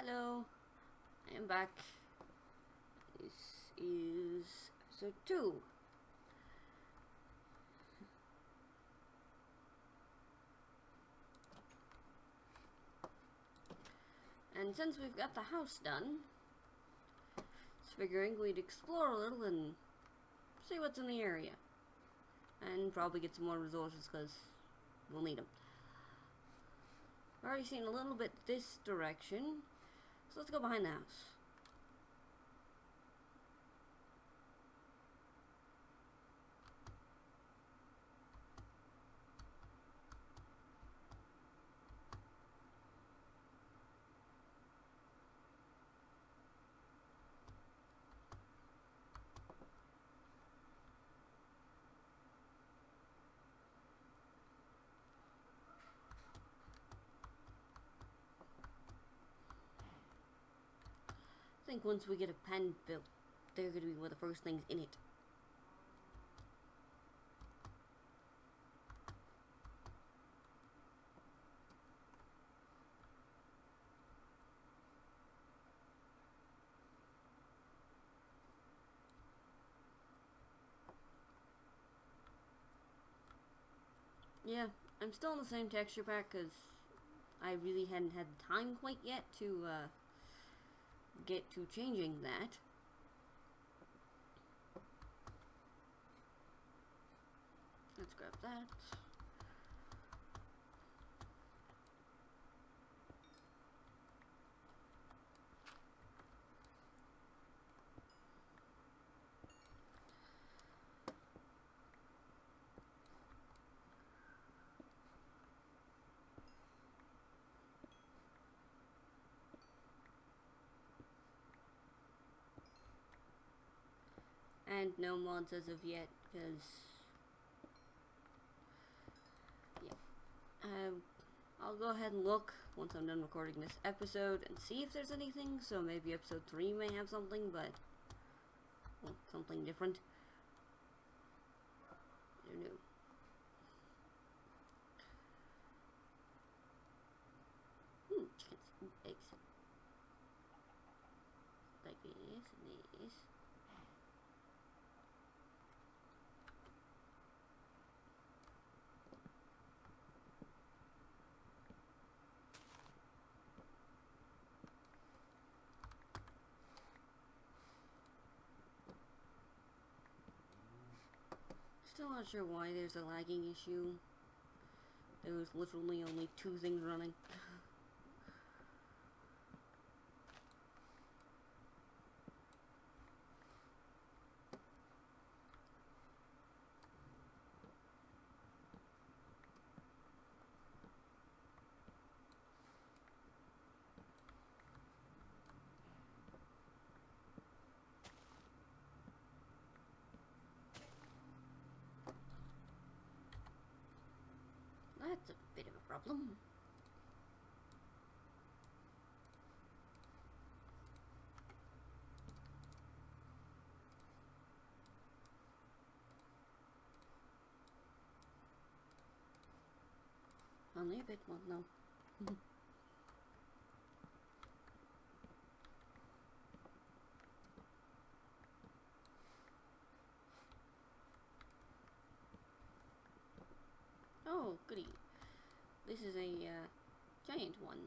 Hello, I am back. This is episode 2. And since we've got the house done, I was figuring we'd explore a little and see what's in the area. And probably get some more resources because we'll need them. I've already seen a little bit this direction, so let's go behind the house. I think once we get a pen built, they're going to be one of the first things in it. Yeah, I'm still in the same texture pack because I really hadn't had time quite yet to get to changing that. Let's grab that. And no mods as of yet, because yeah. I'll go ahead and look once I'm done recording this episode and see if there's anything. So maybe episode 3 may have something, but well, something different. I don't know. Chickens. Eggs. Like this and this. Still not sure why there's a lagging issue. There was literally only 2 things running. That's a bit of a problem. Only a bit more now. Oh, goody. This is a giant one.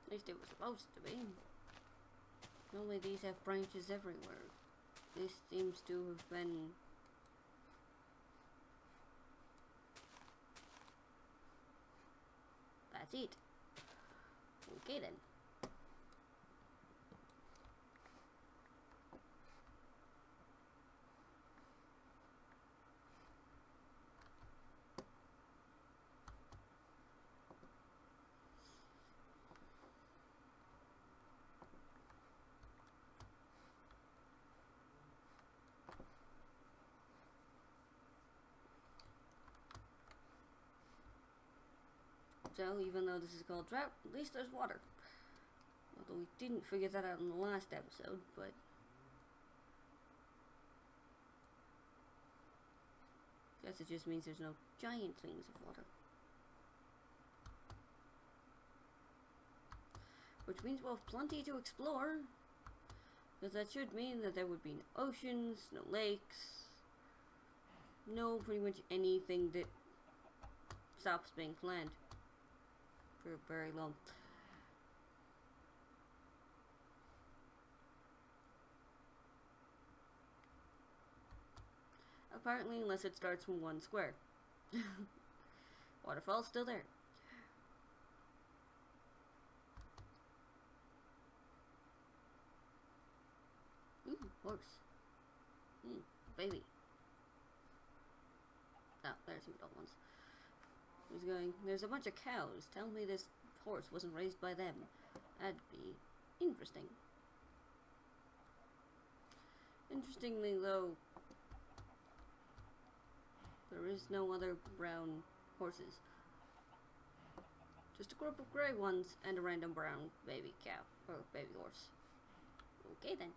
At least it was supposed to be. Only these have branches everywhere. This seems to have been... That's it. Okay then. So, even though this is called drought, at least there's water. Although we didn't figure that out in the last episode, but... guess it just means there's no giant things of water. Which means we'll have plenty to explore. Because that should mean that there would be no oceans, no lakes, no pretty much anything that stops being planned for very long. Apparently, unless it starts from one square. Waterfall's still there. Ooh, horse. Baby. Oh, there's some adult ones. He's going, there's a bunch of cows. Tell me this horse wasn't raised by them. That'd be interesting. Interestingly, though, there is no other brown horses. Just a group of grey ones and a random brown baby cow, or baby horse. Okay then.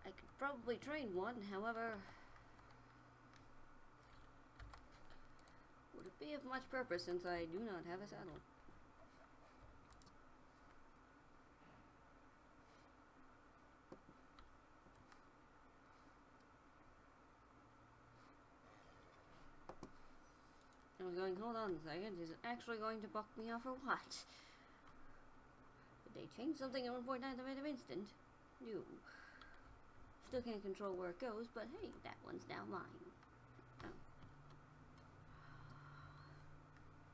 I could probably train one, however... would it be of much purpose since I do not have a saddle? I was going, hold on a second, is it actually going to buck me off or what? Did they change something at 1.9 that made them instant? No. Still can't control where it goes, but hey, that one's now mine. Oh.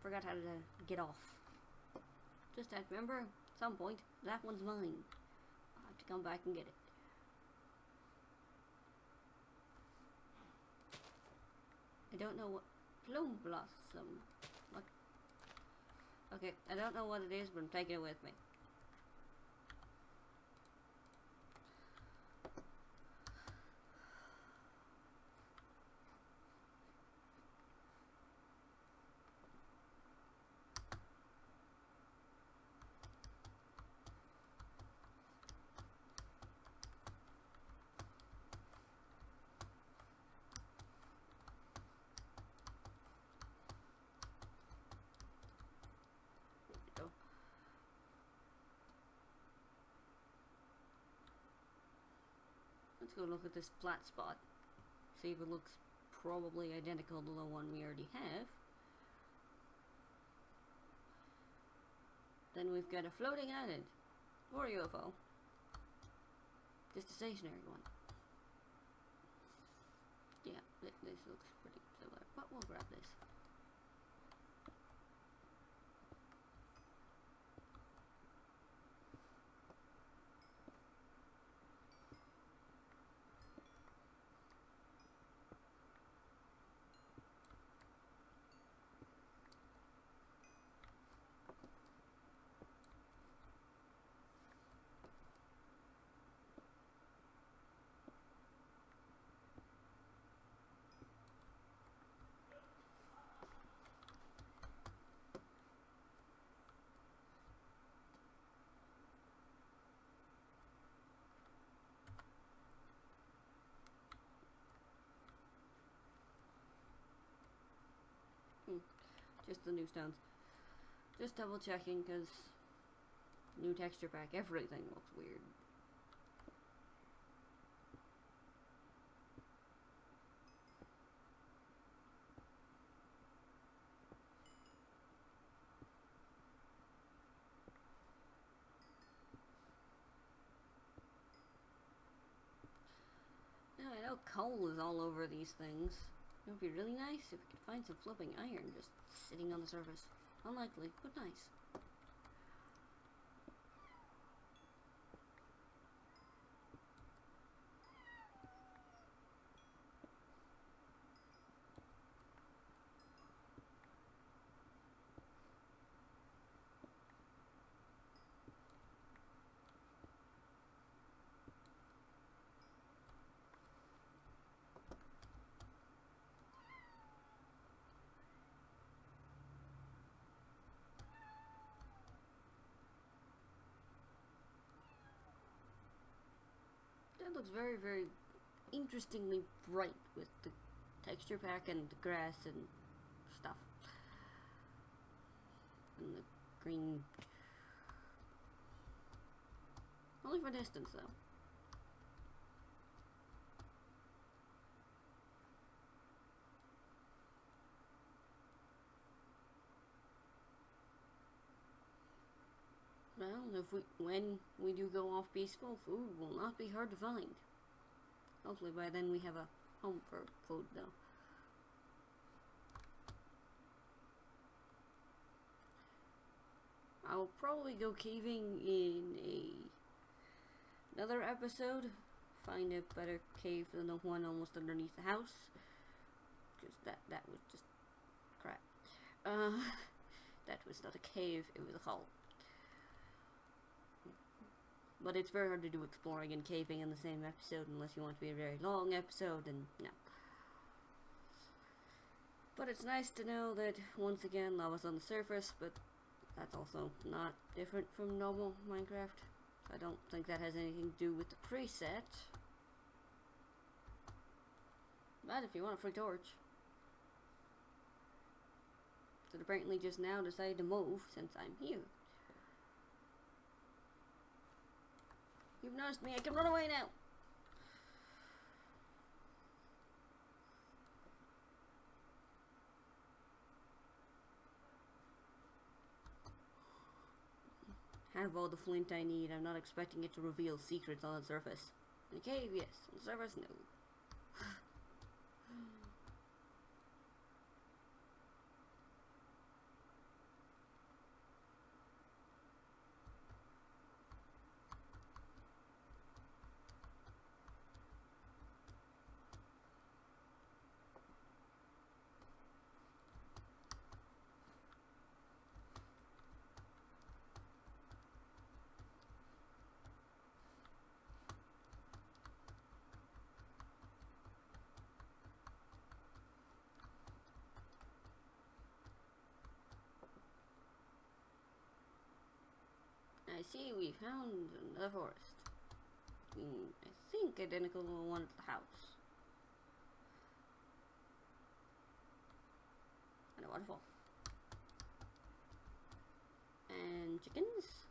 Forgot how to get off. Just had to remember, at some point, that one's mine. I'll have to come back and get it. I don't know what... Plum blossom. What? Okay, I don't know what it is, but I'm taking it with me. Let's go look at this flat spot. See if it looks probably identical to the one we already have. Then we've got a floating island. Or a UFO. Just a stationary one. Yeah, this looks pretty similar. But we'll grab this. Just the new stones. Just double checking because new texture pack, everything looks weird. Now I know coal is all over these things. It would be really nice if we could find some floating iron just sitting on the surface. Unlikely, but nice. looks very, very interestingly bright with the texture pack and the grass and stuff. And the green. Only for distance though. Well, when we do go off peaceful, food will not be hard to find. Hopefully by then we have a home for food though. I'll probably go caving in another episode. Find a better cave than the one almost underneath the house. Because that was just crap. That was not a cave, it was a hole. But it's very hard to do exploring and caving in the same episode unless you want to be a very long episode, and no. But it's nice to know that, once again, lava's on the surface, but that's also not different from normal Minecraft. I don't think that has anything to do with the preset. But if you want a free torch. So apparently just now decided to move since I'm here. You've noticed me, I can run away now! Have all the flint I need. I'm not expecting it to reveal secrets on the surface. In a cave, yes. On the surface, no. I see we found another forest. I think identical to the one at the house. And a waterfall. And chickens?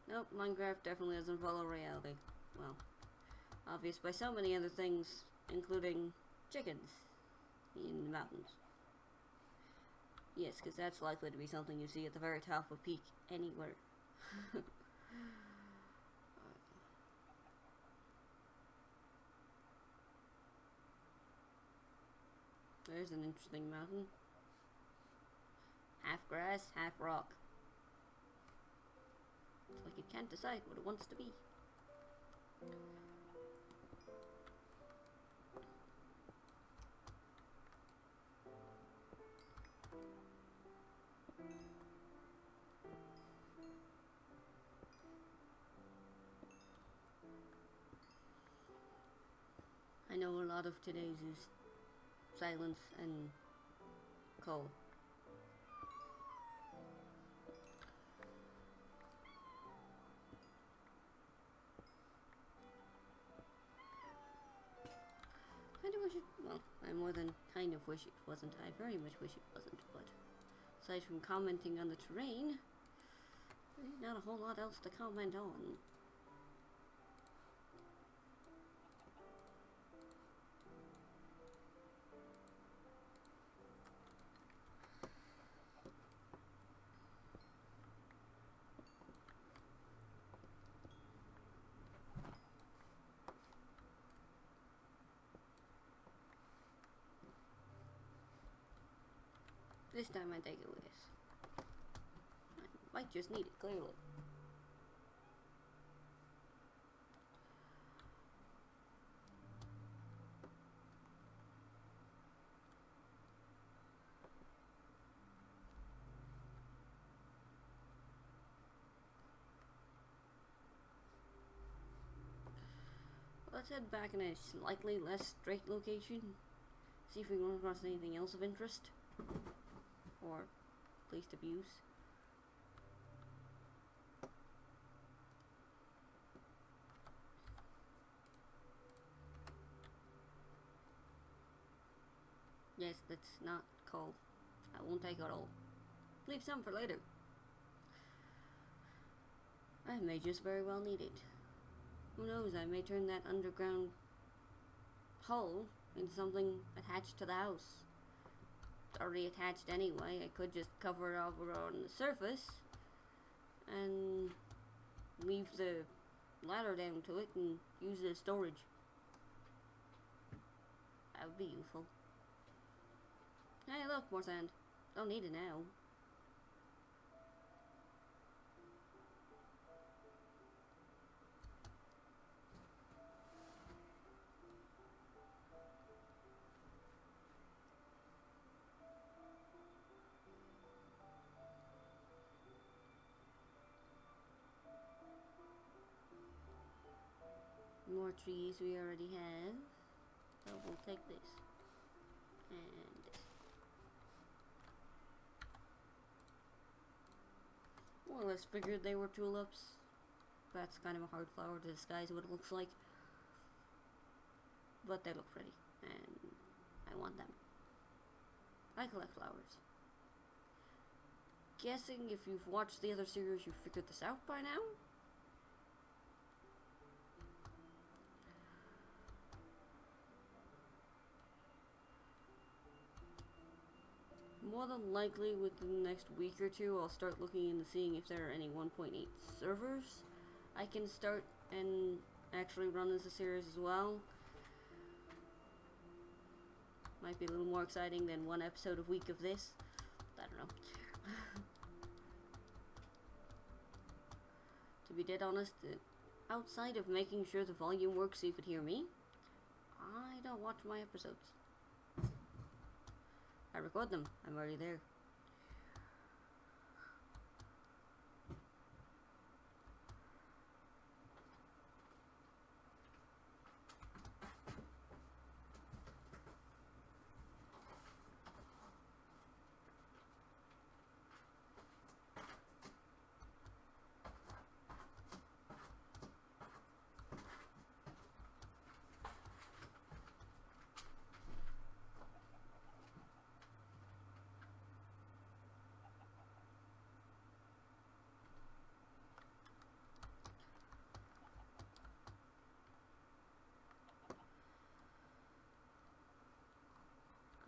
Nope, Minecraft definitely doesn't follow reality. Well, obvious by so many other things, including chickens in the mountains. Yes, because that's likely to be something you see at the very top of a peak anywhere. There's an interesting mountain. Half grass, half rock. It's like it can't decide what it wants to be. I know a lot of today's is silence and cold. Kinda wish it, well, I more than kind of wish it wasn't. I very much wish it wasn't, but aside from commenting on the terrain, there's not a whole lot else to comment on. This time I take it with us. I might just need it, clearly. Let's head back in a slightly less straight location. See if we run across anything else of interest. Or at least abuse. Yes, that's not coal. I won't take it all. Leave some for later. I may just very well need it. Who knows, I may turn that underground hole into something attached to the house. It's already attached anyway. I could just cover it over on the surface and leave the ladder down to it and use it as storage. That would be useful. Hey, look, more sand. Don't need it now. More trees we already have. So we'll take this. And this. More or less figured they were tulips. That's kind of a hard flower to disguise what it looks like. But they look pretty. And I want them. I collect flowers. Guessing if you've watched the other series you've figured this out by now? More than likely within the next week or two I'll start looking into seeing if there are any 1.8 servers I can start and actually run as a series as well. Might be a little more exciting than one episode a week of this. I don't know. To be dead honest, outside of making sure the volume works so you could hear me, I don't watch my episodes. I record them. I'm already there.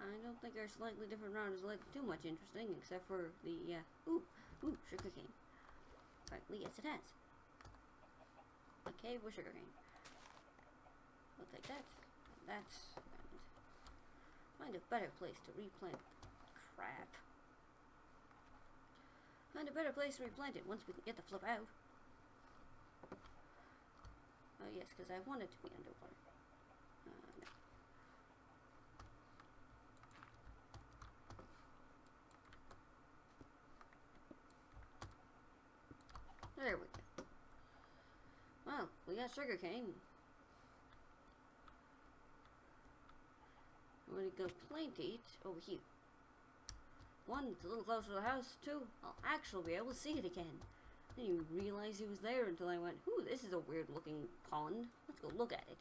I don't think our slightly different route is like too much interesting, except for the, sugarcane. Apparently, yes it has. A cave with sugarcane. We'll take that, and that, and find a better place to replant. Crap. Find a better place to replant it once we can get the flip out. Oh yes, because I want it to be underwater. No. There we go. Well, we got sugarcane. I'm gonna go plant it over here. One, it's a little closer to the house. Two, I'll actually be able to see it again. I didn't even realize it was there until I went, ooh, this is a weird looking pond. Let's go look at it.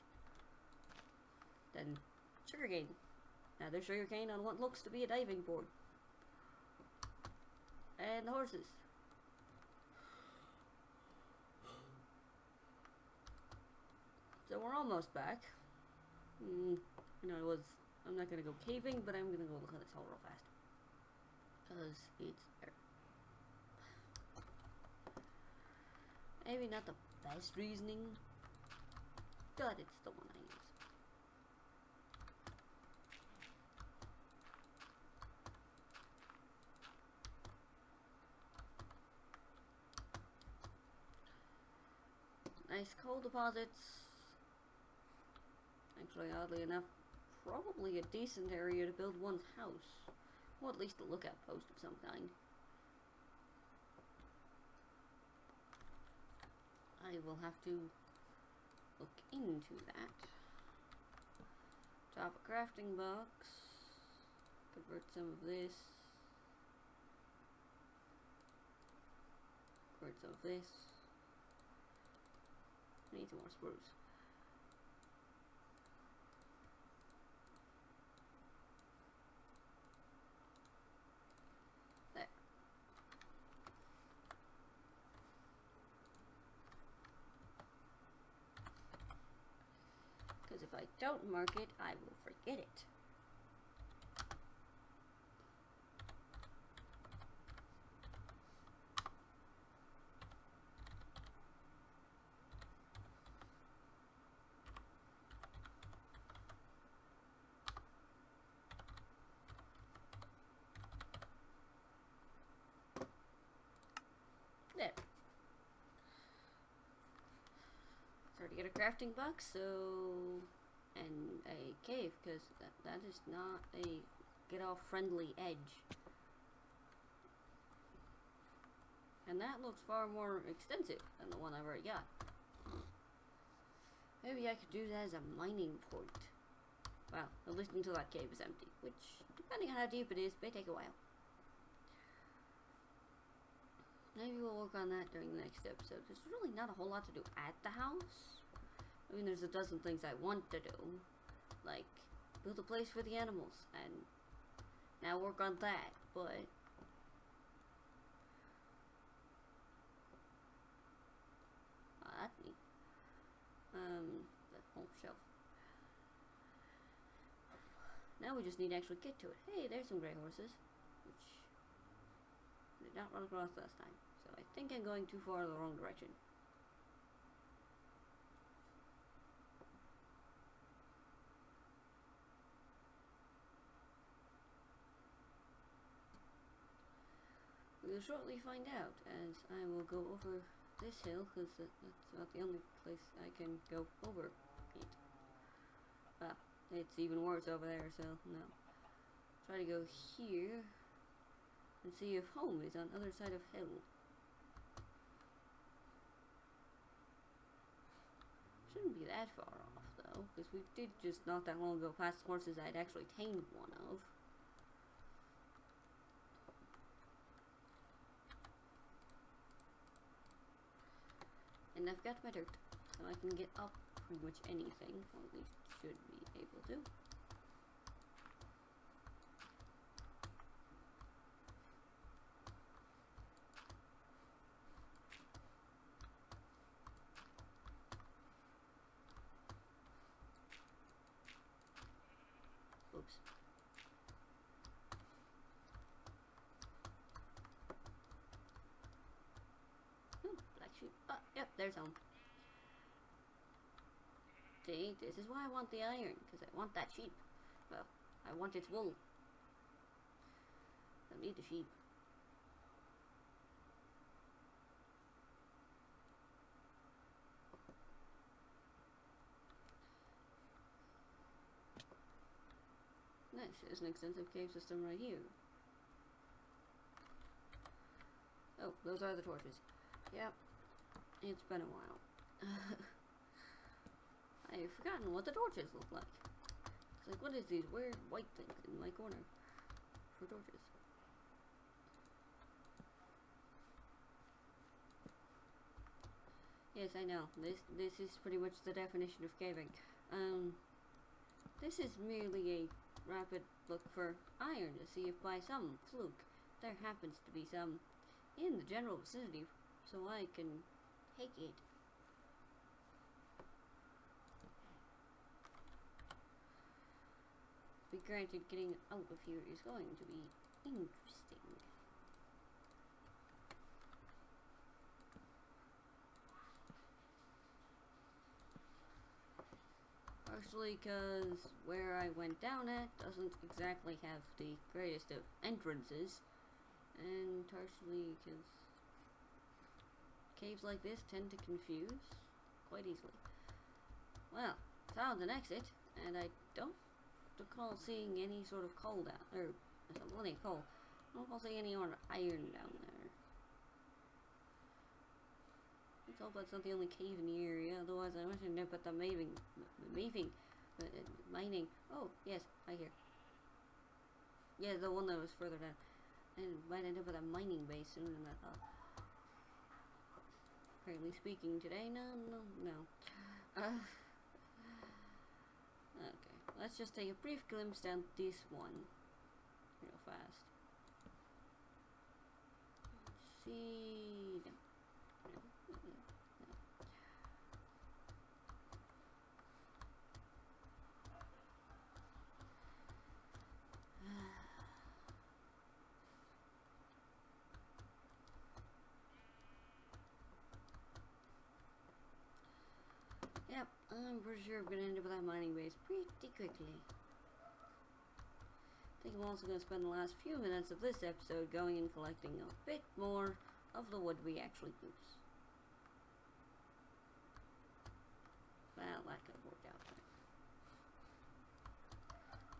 Then, sugarcane. Now there's sugarcane on what looks to be a diving board. And the horses. So we're almost back. I'm not gonna go caving, but I'm gonna go look at this hole real fast. Because it's there. Maybe not the best reasoning, but it's the one I use. Nice coal deposits. Actually, oddly enough, probably a decent area to build one's house. Or at least a lookout post of some kind. I will have to look into that. Top a crafting box. Convert some of this. Convert some of this. I need some more spruce. Because if I don't mark it, I will forget it. There. Start to get a crafting box, so... and a cave, because that is not a get-off-friendly edge. And that looks far more extensive than the one I've already got. Maybe I could do that as a mining point. Well, at least until that cave is empty, which, depending on how deep it is, may take a while. Maybe we'll work on that during the next episode. There's really not a whole lot to do at the house. I mean, there's a dozen things I want to do. Like, build a place for the animals, and now work on that, but... oh, that's neat. That whole shelf. Now we just need to actually get to it. Hey, there's some gray horses, which I did not run across last time. So I think I'm going too far in the wrong direction. We'll shortly find out, as I will go over this hill, because that's about the only place I can go over it. Well, it's even worse over there, so no. Try to go here and see if home is on the other side of hill. Shouldn't be that far off, though, because we did just not that long ago pass horses I'd actually tamed one of. And I've got my dirt, so I can get up pretty much anything, or at least should be able to. Oops. Black sheep. Oh, yep, there's home. See, this is why I want the iron, because I want that sheep. Well, I want its wool. I need the sheep. Nice, there's an extensive cave system right here. Oh, those are the torches. Yep, it's been a while. I've forgotten what the torches look like. It's like, what is these weird white things in my corner for torches? Yes, I know. This is pretty much the definition of caving. This is merely a rapid look for iron to see if by some fluke there happens to be some in the general vicinity, so I can take it. Be granted, getting out of here is going to be interesting. Partially because where I went down at doesn't exactly have the greatest of entrances, and partially because caves like this tend to confuse quite easily. Well, found an exit, and I don't recall seeing any sort of coal down there. There's plenty of coal. I don't recall seeing any more iron down there. Let's hope that's not the only cave in the area, otherwise I wish I didn't put the mining. Oh, yes, right here. Yeah, the one that was further down. And might end up with a mining base sooner than I thought. Apparently speaking today, no. Okay, let's just take a brief glimpse down this one real fast. Let's see. No. I'm pretty sure I'm gonna end up with that mining base pretty quickly. I think I'm also gonna spend the last few minutes of this episode going and collecting a bit more of the wood we actually use. Well, that could have worked out better.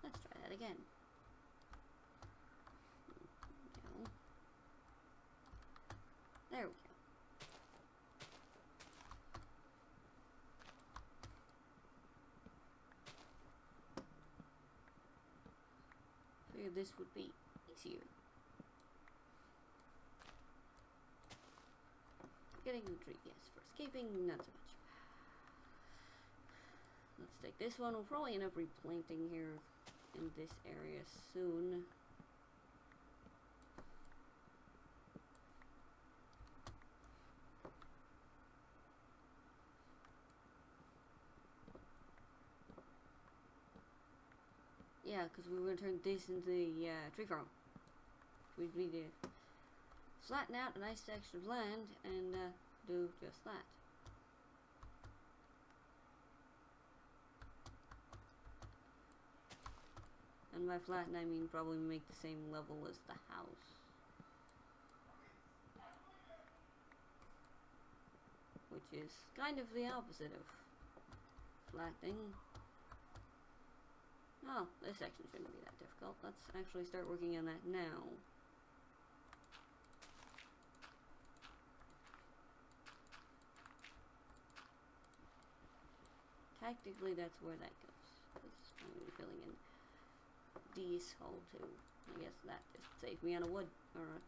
Let's try that again. No. There we go. Figured this would be easier. Getting the tree, yes. For escaping, not so much. Let's take this one. We'll probably end up replanting here in this area soon. Yeah, because we were going to turn this into the tree farm. We'd need to flatten out a nice section of land and do just that. And by flatten, I mean probably make the same level as the house. Which is kind of the opposite of flattening. Oh, this section shouldn't be that difficult. Let's actually start working on that now. Tactically, that's where that goes. Because I'm going to be filling in this hole too. I guess that just saved me on a wood or a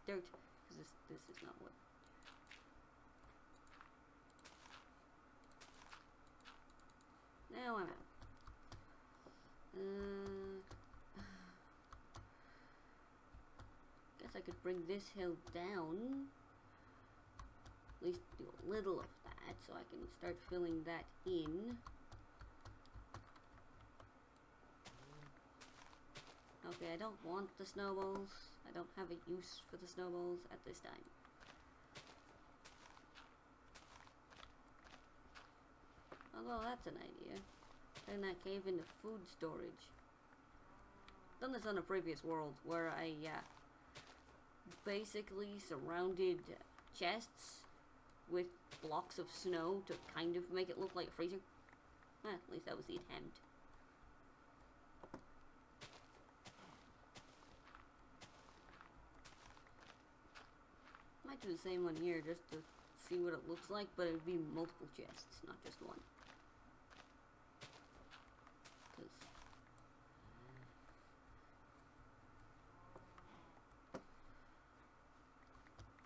dirt, because this is not wood. Now I'm out. Guess I could bring this hill down. At least do a little of that, so I can start filling that in. Okay, I don't want the snowballs. I don't have a use for the snowballs at this time. Although that's an idea. Turn that cave into food storage. Done this on a previous world where I basically surrounded chests with blocks of snow to kind of make it look like a freezer. At least that was the attempt. Might do the same one here just to see what it looks like, but it would be multiple chests, not just one.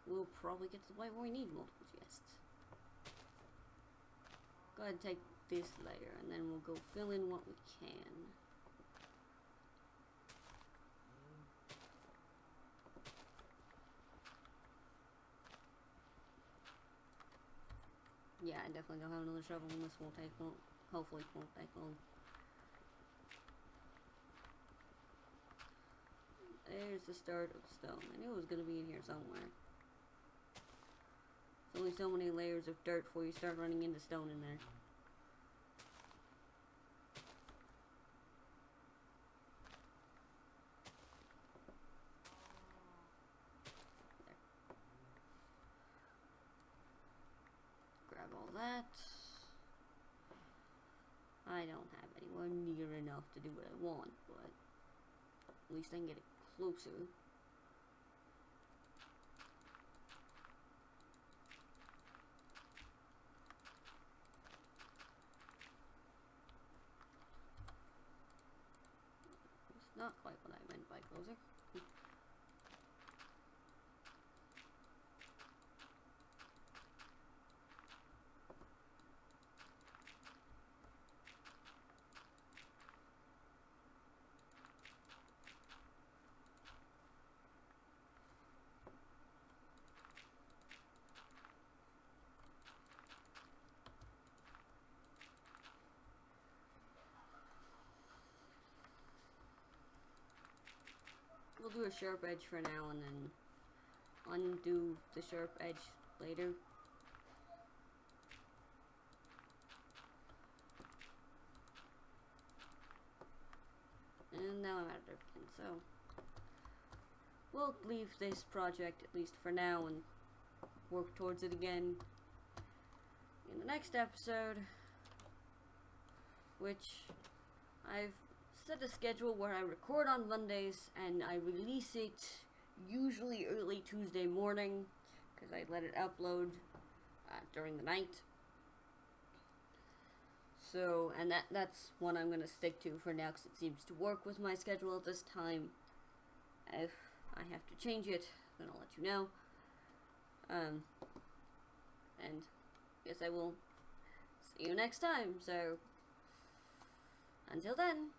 We'll probably get to the point where we need multiple chests. Go ahead and take this layer, and then we'll go fill in what we can. Yeah, I definitely don't have another shovel, and this won't take long. Hopefully it won't take long. There's the start of stone. I knew it was going to be in here somewhere. There's only so many layers of dirt before you start running into stone in there. Grab all that. I don't have anywhere near enough to do what I want, but at least I can get it closer. It's not quite what I meant by closer. We'll do a sharp edge for now and then undo the sharp edge later. And now I'm out of dirt again, so we'll leave this project at least for now and work towards it again in the next episode, which I've set a schedule where I record on Mondays and I release it usually early Tuesday morning because I let it upload during the night. So, and that's one I'm going to stick to for now because it seems to work with my schedule at this time. If I have to change it, then I'll let you know. And yes, I will see you next time. So, until then.